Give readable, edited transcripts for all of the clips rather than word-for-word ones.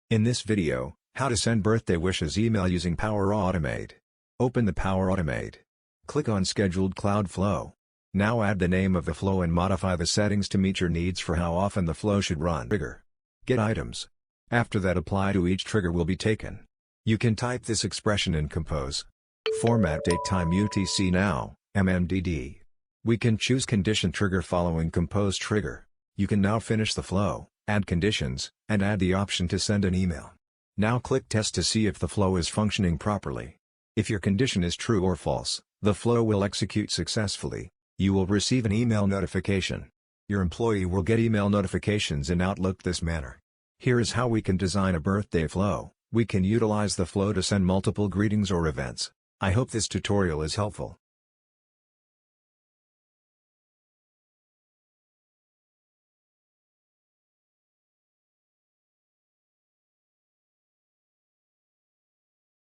In this video, how to send birthday wishes email using Power Automate. Open the Power Automate. Click on Scheduled Cloud Flow. Now add the name of the flow and modify the settings to meet your needs for how often the flow should run. Trigger. Get items. After that, apply to each trigger will be taken. You can type this expression in Compose. Format date time UTC now, MMDD. We can choose condition trigger following compose trigger. You can now finish the flow, add conditions, and add the option to send an email. Now click test to see if the flow is functioning properly. If your condition is true or false, the flow will execute successfully. You will receive an email notification. Your employee will get email notifications in Outlook this manner. Here is how we can design a birthday flow. We can utilize the flow to send multiple greetings or events. I hope this tutorial is helpful.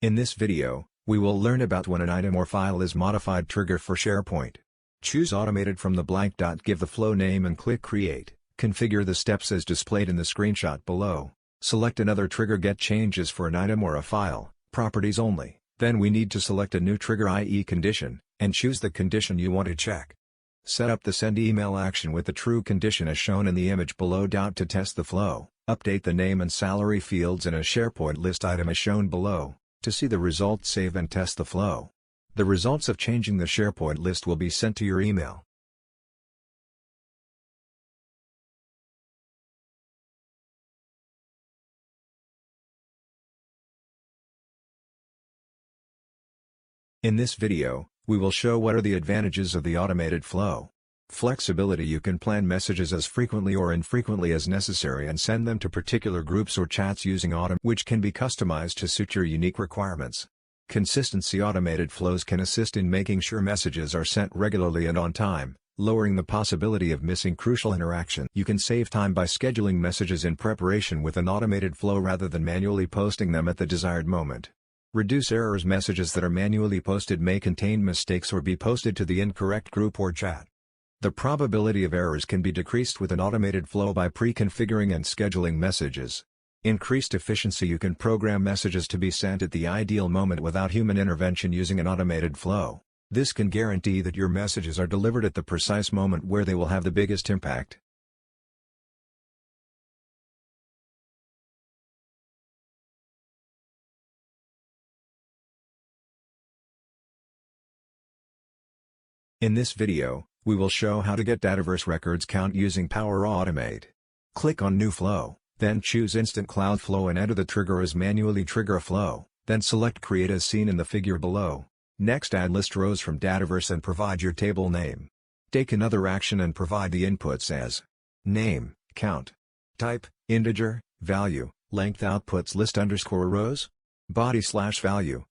In this video, we will learn about when an item or file is modified. Trigger for SharePoint. Choose Automated from the blank. Give the flow name and click Create. Configure the steps as displayed in the screenshot below. Select another trigger. Get changes for an item or a file, properties only. Then we need to select a new trigger, i.e. condition, and choose the condition you want to check. Set up the send email action with the true condition as shown in the image below. To test the flow, update the name and salary fields in a SharePoint list item as shown below. To see the results, save and test the flow. The results of changing the SharePoint list will be sent to your email. In this video, we will show what are the advantages of the automated flow. Flexibility: you can plan messages as frequently or infrequently as necessary and send them to particular groups or chats using Automate, which can be customized to suit your unique requirements. Consistency: automated flows can assist in making sure messages are sent regularly and on time, lowering the possibility of missing crucial interaction. You can save time by scheduling messages in preparation with an automated flow rather than manually posting them at the desired moment. Reduce errors: messages that are manually posted may contain mistakes or be posted to the incorrect group or chat. The probability of errors can be decreased with an automated flow by pre-configuring and scheduling messages. Increased efficiency: you can program messages to be sent at the ideal moment without human intervention using an automated flow. This can guarantee that your messages are delivered at the precise moment where they will have the biggest impact. In this video, we will show how to get Dataverse records count using Power Automate. Click on New Flow, then choose Instant Cloud Flow and enter the trigger as manually trigger a flow, then select Create as seen in the figure below. Next, add list rows from Dataverse and provide your table name. Take another action and provide the inputs as name, count, type, integer, value, length. Outputs list underscore rows, body/value.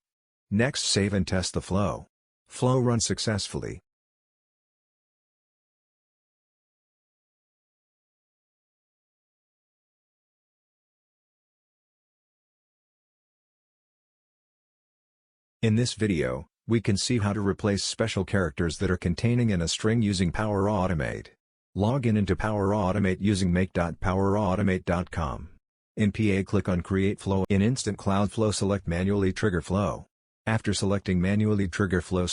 Next, save and test the flow. Flow runs successfully. In this video, we can see how to replace special characters that are containing in a string using Power Automate. Log in into Power Automate using make.powerautomate.com. In PA, click on Create Flow. In Instant Cloud Flow, select Manually Trigger Flow. After selecting Manually Trigger Flow,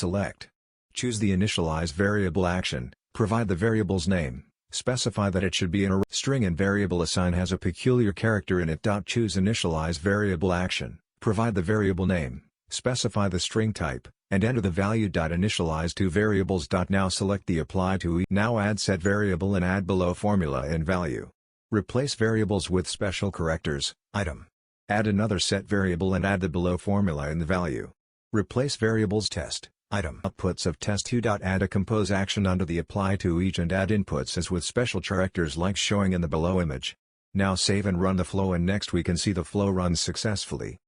choose the Initialize Variable action, provide the variable's name, specify that it should be an array. String and variable assign has a peculiar character in it. Choose Initialize Variable action, provide the variable name, specify the string type, and enter the value. Initialize two variables. Now select the Apply to. Now add Set Variable and add below formula and value. Replace variables with special characters, item. Add another set variable and add the below formula and the value. Replace variables test, item. Outputs of test2. Add a compose action under the Apply to each and add inputs as with special characters like showing in the below image. Now save and run the flow, and next we can see the flow runs successfully.